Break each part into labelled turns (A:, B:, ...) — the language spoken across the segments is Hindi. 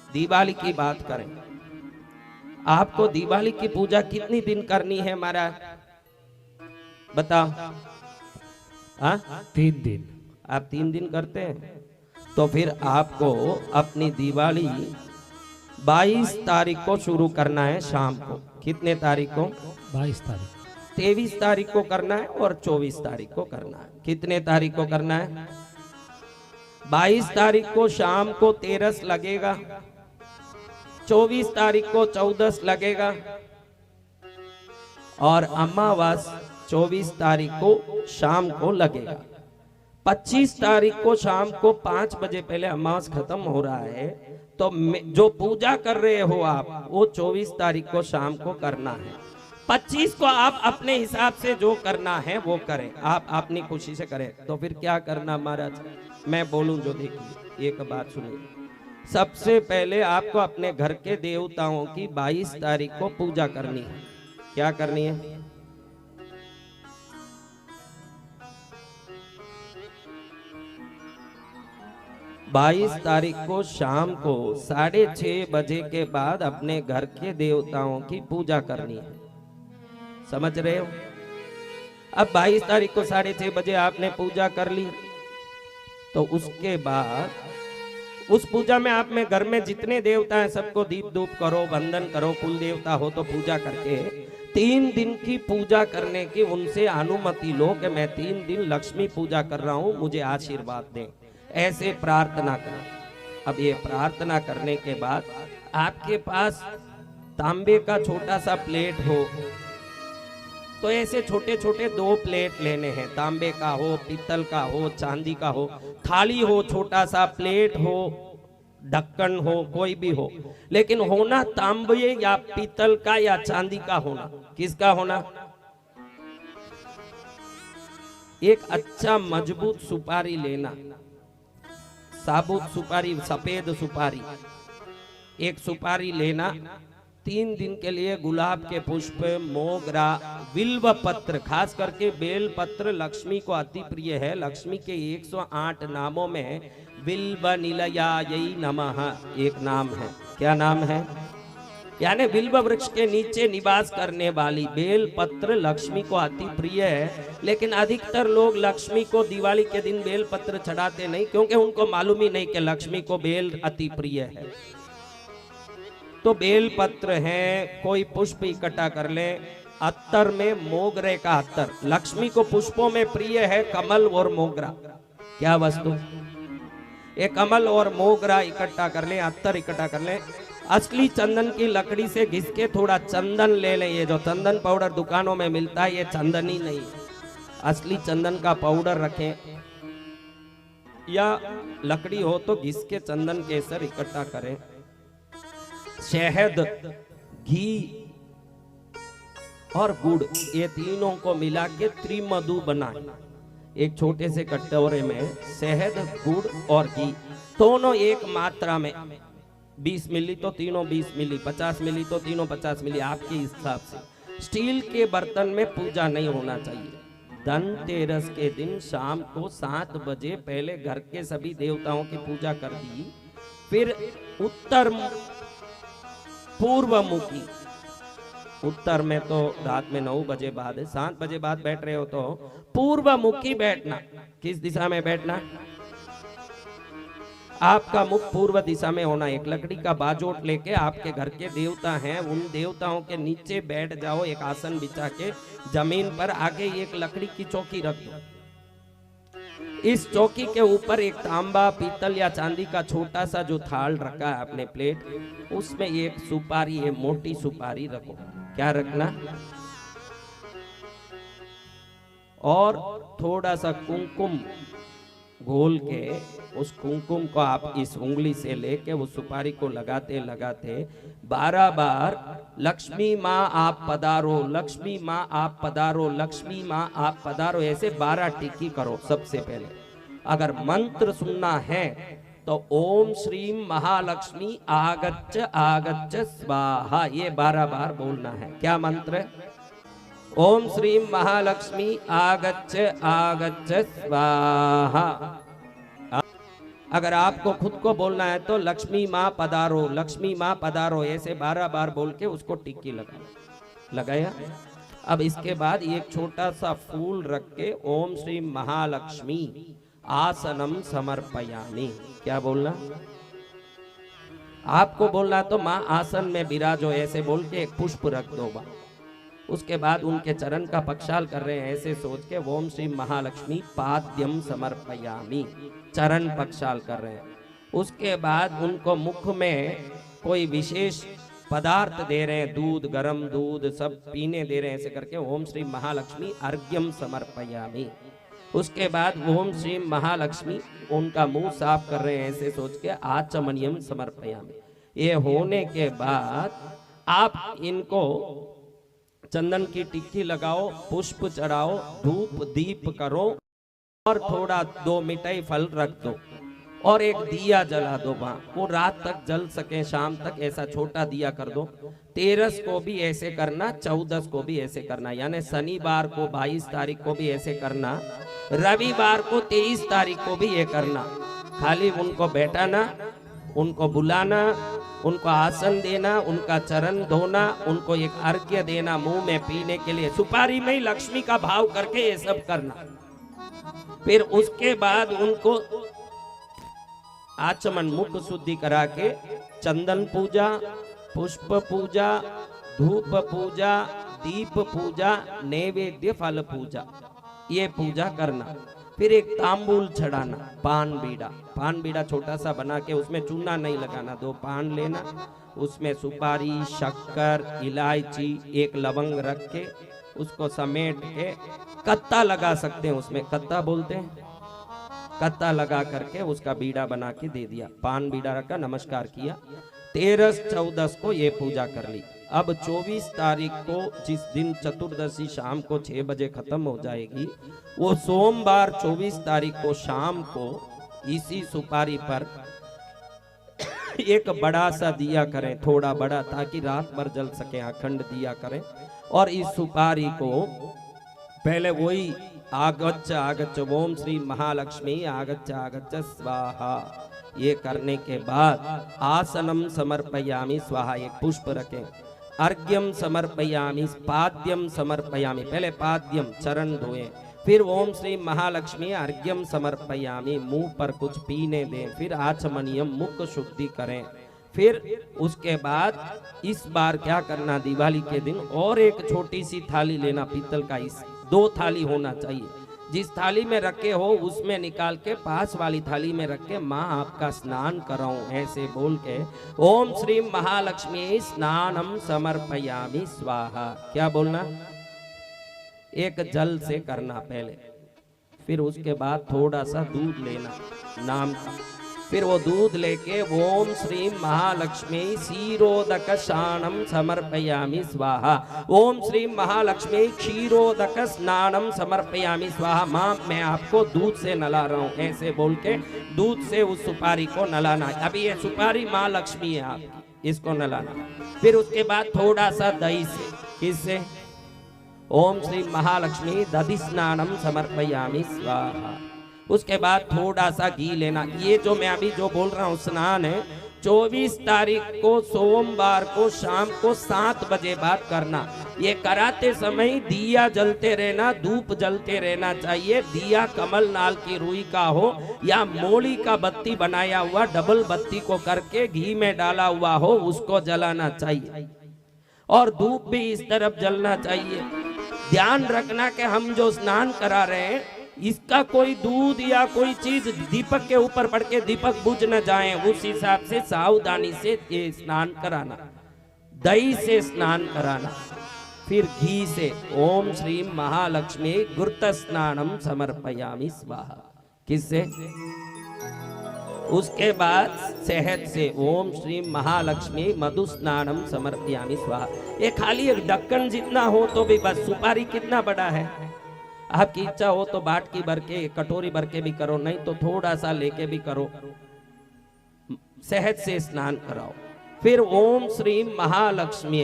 A: दिवाली की बात करें, आपको दिवाली की पूजा कितनी दिन करनी है महाराज बताओ? हाँ
B: 3 दिन।
A: आप 3 दिन करते हैं, तो फिर आपको अपनी दिवाली 22 तारीख को शुरू करना है शाम को। कितने तारीख को?
B: 22 तारीख।
A: 23 तारीख को करना है और 24 तारीख को करना है। कितने तारीख को करना है? 22 तारीख को शाम को 13 लगेगा, 24 तारीख को 14 लगेगा और अमावास 24 तारीख को शाम को लगेगा। 25 तारीख को शाम को 5 बजे पहले अमावस खत्म हो रहा है, तो जो पूजा कर रहे हो आप वो 24 तारीख को शाम को करना है। 25 को आप अपने हिसाब से जो करना है वो करें, आप अपनी खुशी से करें। तो फिर क्या करना महाराज, मैं बोलूं जो, देखिए एक बात सुनिए। सबसे पहले आपको अपने घर के देवताओं की 22 तारीख को पूजा करनी है। क्या करनी है? बाईस तारीख को शाम को 6:30 बजे के बाद अपने घर के देवताओं की पूजा करनी है। समझ रहे हो? अब 22 तारीख को 6:30 बजे आपने पूजा कर ली, तो उसके बाद उस पूजा में आप में घर में जितने देवता हैं सबको दीप धूप करो, वंदन करो। कुल देवता हो तो पूजा करके 3 दिन की पूजा करने की उनसे अनुमति लो कि मैं 3 दिन लक्ष्मी पूजा कर रहा हूं, मुझे आशीर्वाद दें, ऐसे प्रार्थना करें। अब ये प्रार्थना करने के बाद आपके पास तांबे का छोटा सा प्लेट हो तो ऐसे छोटे छोटे 2 प्लेट लेने हैं। तांबे का हो, पीतल का हो, चांदी का हो, थाली हो, छोटा सा प्लेट हो, ढक्कन हो, कोई भी हो, लेकिन होना तांबे या पीतल का या चांदी का होना। किसका होना? एक अच्छा मजबूत सुपारी लेना, साबुत सुपारी, सफेद सुपारी, एक सुपारी लेना। 3 दिन के लिए गुलाब के पुष्प, मोगरा, बिल्व पत्र, खास करके बेल पत्र लक्ष्मी को अति प्रिय है। लक्ष्मी के 108 नामों में बिल्व निलयायै नमः एक नाम है। क्या नाम है? यानी बिल्व वृक्ष के नीचे निवास करने वाली बेल पत्र लक्ष्मी को अति प्रिय है। लेकिन अधिकतर लोग लक्ष्मी को दिवाली के दिन बेल पत्र चढ़ाते नहीं, क्योंकि उनको मालूम ही नहीं कि लक्ष्मी को बेल अति प्रिय है। तो बेल पत्र है, कोई पुष्प इकट्ठा कर ले। अत्तर में मोगरे का अत्तर, लक्ष्मी को पुष्पों में प्रिय है कमल और मोगरा। क्या वस्तु? एक कमल और मोगरा इकट्ठा कर ले, अत्तर इकट्ठा कर ले। असली चंदन की लकड़ी से घिस के थोड़ा चंदन ले लें। ये जो चंदन पाउडर दुकानों में मिलता है ये चंदन ही नहीं, असली चंदन का पाउडर रखें, या लकड़ी हो तो घिस के चंदन केसर इकट्ठा करें। शहद, घी और गुड़, ये तीनों को मिला के त्रिमधु बनाएं। एक छोटे से कटोरे में शहद, गुड़ और घी दोनों एक मात्रा में, 20 मिली तो तीनों 20 मिली, 50 मिली तो तीनों 50 मिली, आपके हिसाब से। स्टील के बर्तन में पूजा नहीं होना चाहिए। धनतेरस के दिन शाम को 7 बजे पहले घर के सभी देवताओं की पूजा कर दी, फिर उत्तर पूर्वमुखी, उत्तर में तो रात में 9 बजे बाद है, 7 बजे बाद बैठ रहे हो तो पूर्वमुखी बैठना। किस दिशा में बैठना? आपका मुख पूर्व दिशा में होना। एक लकड़ी का बाजोट लेके आपके घर के देवता हैं, उन देवताओं के नीचे बैठ जाओ, एक आसन बिछा के जमीन पर। आगे एक लकड़ी की चौकी रख दो। इस चौकी के ऊपर एक तांबा, पीतल या चांदी का छोटा सा जो थाल रखा है आपने, प्लेट, उसमें एक सुपारी, ये मोटी सुपारी रखो। क्या रखना? और थोड़ा सा कुमकुम घोल के उस कुमकुम को आप इस उंगली से लेके उस सुपारी को लगाते लगाते 12 बार लक्ष्मी माँ आप पधारो, लक्ष्मी माँ आप पधारो, लक्ष्मी माँ आप पधारो, ऐसे 12 टिक्की करो। सबसे पहले अगर मंत्र सुनना है तो ओम श्रीम महालक्ष्मी आगच्छ आगच्छ स्वाहा, ये 12 बार बोलना है। क्या मंत्र है? ओम श्रीम महालक्ष्मी आगच्छ आगच्छ स्वाहा। अगर आपको खुद को बोलना है तो लक्ष्मी माँ पधारो, लक्ष्मी माँ पधारो, ऐसे 12 बार बोल के उसको टिक्की लगाया। अब इसके बाद एक छोटा सा फूल रख के ओम श्री महालक्ष्मी आसनम समर्पयामि। क्या बोलना? आपको बोलना तो माँ आसन में विराजो, ऐसे बोल के एक पुष्प रख दो। उसके बाद उनके चरण का पक्षाल कर रहे हैं ऐसे सोच के ओम श्री महालक्ष्मी पाद्यम समर्पयामि, चरण पक्षाल कर रहे हैं। उसके बाद उनको मुख में कोई विशेष पदार्थ दे रहे हैं, दूध, गरम दूध सब पीने दे रहे हैं, ऐसे करके ओम श्री महालक्ष्मी अर्घ्यम समर्पयामि। उसके बाद ओम श्री महालक्ष्मी उनका मुंह साफ कर रहे हैं ऐसे सोच के आचमनियम समर्पयामि। ये होने के बाद आप इनको चंदन की टिक्की लगाओ, पुष्प चढ़ाओ, धूप दीप करो और थोड़ा 2 मिठाई फल रख दो और एक दिया जला दो। वहां वो रात तक जल सके, शाम तक, ऐसा छोटा दिया कर दो। 13 को भी ऐसे करना, 14 को भी ऐसे करना, यानी शनिवार को 22 तारीख को भी ऐसे करना, रविवार को 23 तारीख को भी ये करना। खाली उनको बैठाना, उनको बुलाना, उनको आसन देना, उनका चरण धोना, उनको एक अर्घ्य देना मुंह में पीने के लिए, सुपारी में ही लक्ष्मी का भाव करके ये सब करना। फिर उसके बाद उनको आचमन मुख शुद्धि करा के चंदन पूजा, पुष्प पूजा, धूप पूजा, दीप पूजा, नैवेद्य फल पूजा, ये पूजा करना। फिर एक तांबूल चढ़ाना, पान बीड़ा छोटा सा बना के उसमें चूना नहीं लगाना, 2 पान लेना, उसमें सुपारी, शक्कर, इलायची, एक लवंग रख के उसको समेट के कत्ता लगा सकते हैं, उसमें कत्ता बोलते हैं, कत्ता लगा करके उसका बीड़ा बना के दे दिया। पान बीड़ा रखा, नमस्कार किया। 13-14 को ये पूजा कर ली। अब 24 तारीख को जिस दिन चतुर्दशी शाम को 6 बजे खत्म हो जाएगी, वो सोमवार 24 तारीख को शाम को इसी सुपारी पर एक बड़ा सा दिया करें, थोड़ा बड़ा, ताकि रात भर जल सके, अखंड दिया करें। और इस सुपारी को पहले वही आगच्छ आगच्छ ओम श्री महालक्ष्मी आगच्छ आगच्छ स्वाहा, ये करने के बाद आसनम समर्पयामि स्वाहा, एक पुष्प रखें, अर्घ्यम समर्पयामि, पाद्यम समर्पयामि, पहले पाद्यम चरण धोए, फिर ओम श्री महालक्ष्मी अर्घ्यम समर्पयामि, मुंह पर कुछ पीने दें, फिर आचमनियम मुख शुद्धि करें। फिर उसके बाद इस बार क्या करना, दिवाली के दिन और एक छोटी सी थाली लेना पीतल का, इस 2 थाली होना चाहिए, जिस थाली में रखे हो उसमें निकाल के पास वाली थाली में रख के माँ आपका स्नान कराऊं, ऐसे बोल के ओम श्री महालक्ष्मी स्नानम समर्पयामि स्वाहा। क्या बोलना? एक जल से करना पहले, फिर उसके बाद थोड़ा सा दूध लेना नाम का, फिर वो दूध लेके ओम श्री महालक्ष्मी क्षीरोदक स्नानम समर्पयामि स्वाहा, ओम श्री महालक्ष्मी क्षीरोदक स्नानम समर्पयामि स्वाहा। माँ मैं आपको दूध से नला रहा हूँ, ऐसे बोल के दूध से उस सुपारी को नलाना। अभी ये सुपारी माँ लक्ष्मी है आपकी, इसको नलाना। फिर उसके बाद थोड़ा सा दही से, किससे? ओम श्री महालक्ष्मी दधि स्नानम समर्पयामि स्वाहा। उसके बाद थोड़ा सा घी लेना। ये जो मैं अभी जो बोल रहा हूँ स्नान है 24 तारीख को सोमवार को शाम को 7 बजे बाद करना। ये कराते समय दिया जलते रहना, धूप जलते रहना चाहिए। दिया कमल नाल की रुई का हो या मोली का बत्ती बनाया हुआ डबल बत्ती को करके घी में डाला हुआ हो, उसको जलाना चाहिए। और धूप भी इस तरफ जलना चाहिए। ध्यान रखना कि हम जो स्नान करा रहे हैं इसका कोई दूध या कोई चीज दीपक के ऊपर पड़ के दीपक बुझ न जाए, उस हिसाब से सावधानी से ये स्नान कराना। दही से स्नान कराना, फिर घी से ओम श्री महालक्ष्मी गुरुत स्नानम समर्पयामि स्वाहा। किससे? उसके बाद शहद से ओम श्री महालक्ष्मी मधु स्नानम समर्पयामि स्वाहा। ये खाली एक ढक्कन जितना हो तो भी बस। सुपारी कितना बड़ा है, आपकी इच्छा हो तो बाटकी भर के कटोरी भर के भी करो, नहीं तो थोड़ा सा लेके भी करो। शहद से स्नान कराओ। फिर ओम श्री महालक्ष्मी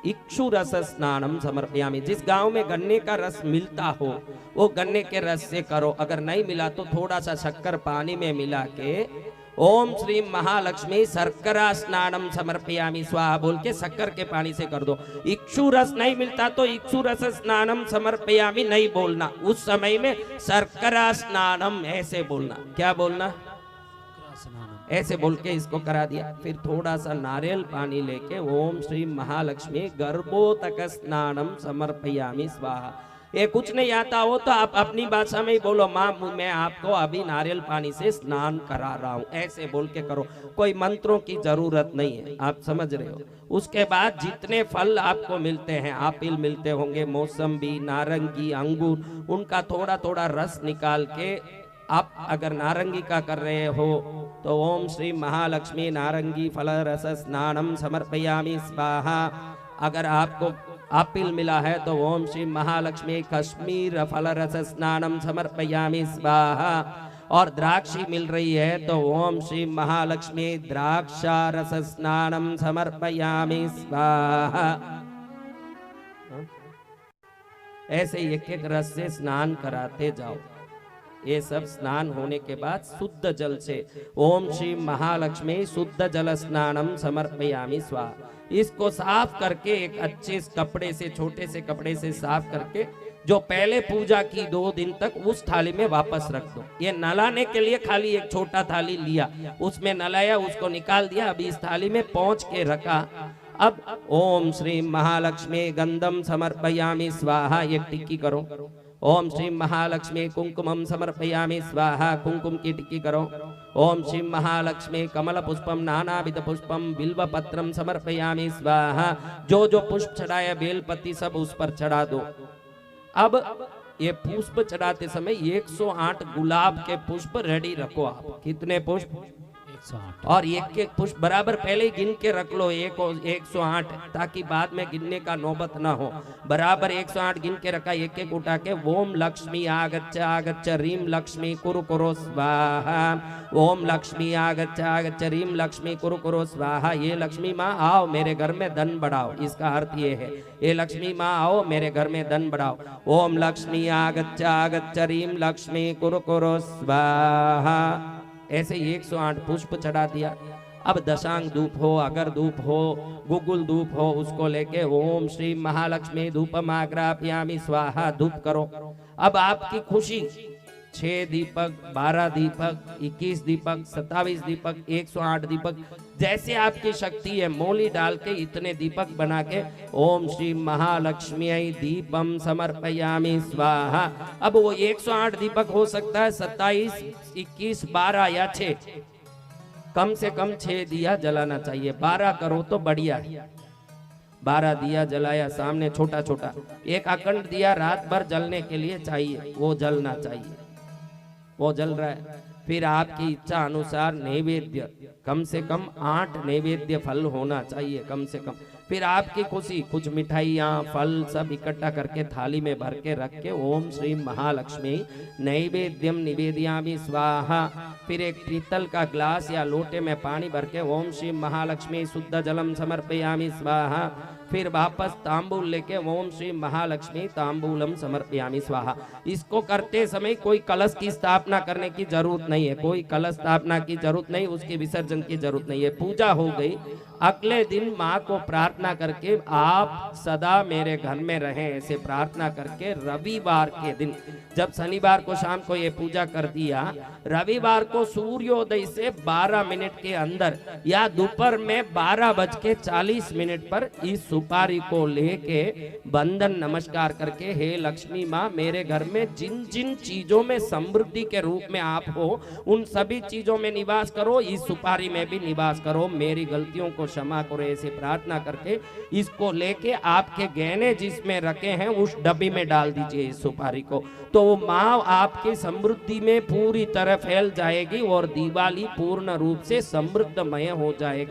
A: इक्षु रस स्नानम समर्पयामि। जिस गांव में गन्ने का रस मिलता हो वो गन्ने के रस से करो, अगर नहीं मिला तो थोड़ा सा शक्कर पानी में मिला के ओम श्री महालक्ष्मी शर्करा स्नानम समर्पयामि स्वाहा बोल के शक्कर के पानी से कर दो। इक्षु रस नहीं मिलता तो इक्षु रस स्नानम समर्पयामि नहीं बोलना, उस समय में शर्करा स्नानम ऐसे बोलना। क्या बोलना? ऐसे बोल के इसको करा दिया। फिर थोड़ा सा नारियल पानी लेके ओम श्री महालक्ष्मी गर्भोतक स्नानम समर्पयामि स्वाहा। ये कुछ नहीं आता हो तो आप अपनी भाषा में ही बोलो, माँ मैं आपको अभी नारियल पानी से स्नान करा रहा हूँ, ऐसे बोल के करो। कोई मंत्रों की जरूरत नहीं है, आप समझ रहे हो। उसके बाद जितने फल आपको मिलते हैं, आपिल मिलते होंगे, मौसम्बी, नारंगी, अंगूर, उनका थोड़ा थोड़ा रस निकाल के आप अगर नारंगी का कर रहे हो तो ओम श्री महालक्ष्मी नारंगी फल रस स्नानम समर्पयामि स्वाहा। अगर आपको आपिल मिला है तो ओम श्री महालक्ष्मी कश्मीर फल रस स्नानम समर्पयामि स्वाहा। और द्राक्षी मिल रही है तो ओम श्री महालक्ष्मी द्राक्षा रस स्नानम समर्पयामि स्वाहा। ऐसे एक एक रस से स्नान कराते जाओ। ये सब स्नान होने के बाद शुद्ध जल से ओम श्री महालक्ष्मी शुद्ध जल स्नानम समर्पयामि स्वाहा। इसको साफ करके एक अच्छे कपड़े से, छोटे से कपड़े से साफ करके जो पहले पूजा की 2 दिन तक उस थाली में वापस रख दो। ये नलाने के लिए खाली एक छोटा थाली लिया, उसमें नलाया, उसको निकाल दिया, अभी इस थाली में पहुंच के रखा। अब ओम श्री महालक्ष्मी गंधम समर्पयामि स्वाहा, एक टिक्की करो। ओम श्री महालक्ष्मी कुंकुमम समर्पयामि स्वाहा, कुंकुम की टिक्की करो। ओम श्री महालक्ष्मी कमल पुष्पम नानाविध पुष्पम बिल्व पत्रम समर्पयामि स्वाहा। जो जो पुष्प चढ़ाया बेलपति सब उस पर चढ़ा दो। अब ये पुष्प चढ़ाते समय 108 गुलाब के पुष्प रेडी रखो आप। कितने पुष्प? 108। और एक एक पुष्प बराबर पहले ही गिन के रख लो, 108, ताकि बाद में गिनने का नौबत ना हो। बराबर 108 गिन के रखा, एक एक उठा के ओम लक्ष्मी आगच्छ आगच्छ रीम लक्ष्मी कुरु कुरु स्वाहा। ओम लक्ष्मी आगच्छ आगच्छ रीम लक्ष्मी कुरु कुरु स्वाहा। ये लक्ष्मी माँ आओ मेरे घर में धन बढ़ाओ, इसका अर्थ ये है। ये लक्ष्मी माँ आओ मेरे घर में धन बढ़ाओ। ओम लक्ष्मी आगच्छ आगच्छ रीम लक्ष्मी कुरु कुरु स्वाहा। ऐसे 108 पुष्प चढ़ा दिया। अब दशांग धूप हो, अगर धूप हो, गुगुल धूप हो, उसको लेके ओम श्री महालक्ष्मी धूपमाग्रापयामि स्वाहा धूप करो। अब आपकी खुशी 6 दीपक, 12 दीपक, 21 दीपक, 27 दीपक, 108 दीपक, जैसे आपकी शक्ति है मोली डाल के इतने दीपक बना के ओम श्री महालक्ष्मी दीपम समर्पयामि स्वाहा। अब वो 108 दीपक हो सकता है 27, 21, 12 या 6, कम से कम 6 दिया जलाना चाहिए। 12 करो तो बढ़िया। 12 दिया जलाया सामने छोटा छोटा, एक अखंड दिया रात भर जलने के लिए चाहिए, वो जलना चाहिए, वो जल रहा है। फिर आपकी इच्छा अनुसार नैवेद्य कम से कम 8 नैवेद्य फल होना चाहिए कम से कम। फिर आपकी खुशी कुछ मिठाइयाँ फल सब इकट्ठा करके थाली में भर के रख के ओम श्री महालक्ष्मी नैवेद्यम निवेदयामि स्वाहा। फिर एक पीतल का ग्लास या लोटे में पानी भर के ओम श्री महालक्ष्मी शुद्ध जलम समर्पयामि स्वाहा। फिर वापस तांबूल लेके ओम श्री महालक्ष्मी तांबूलम समर्पयामि स्वाहा। इसको करते समय कोई कलश की स्थापना करने की जरूरत नहीं है, कोई कलश स्थापना की जरूरत नहीं, उसके विसर्जन की जरूरत नहीं है। पूजा हो गई, अगले दिन माँ को प्रार्थना करके आप सदा मेरे घर में रहें ऐसे प्रार्थना करके रविवार के दिन, जब शनिवार को शाम को ये पूजा कर दिया, रविवार को सूर्योदय से 12 मिनट के अंदर या दोपहर में 12:40 पर इस सुपारी को लेके बंधन नमस्कार करके हे लक्ष्मी माँ मेरे घर में जिन जिन चीजों में समृद्धि के रूप में आप हो उन सभी चीजों में निवास करो, इस सुपारी में भी निवास करो, मेरी गलतियों को क्षमा करो ऐसे प्रार्थना करके इसको लेके आपके गहने जिसमें रखे हैं उस डब्बी में डाल दीजिए इस सुपारी को। तो वो माँ आपकी समृद्धि में पूरी तरह फैल जाएगी और दिवाली पूर्ण रूप से समृद्धमय हो जाएगा।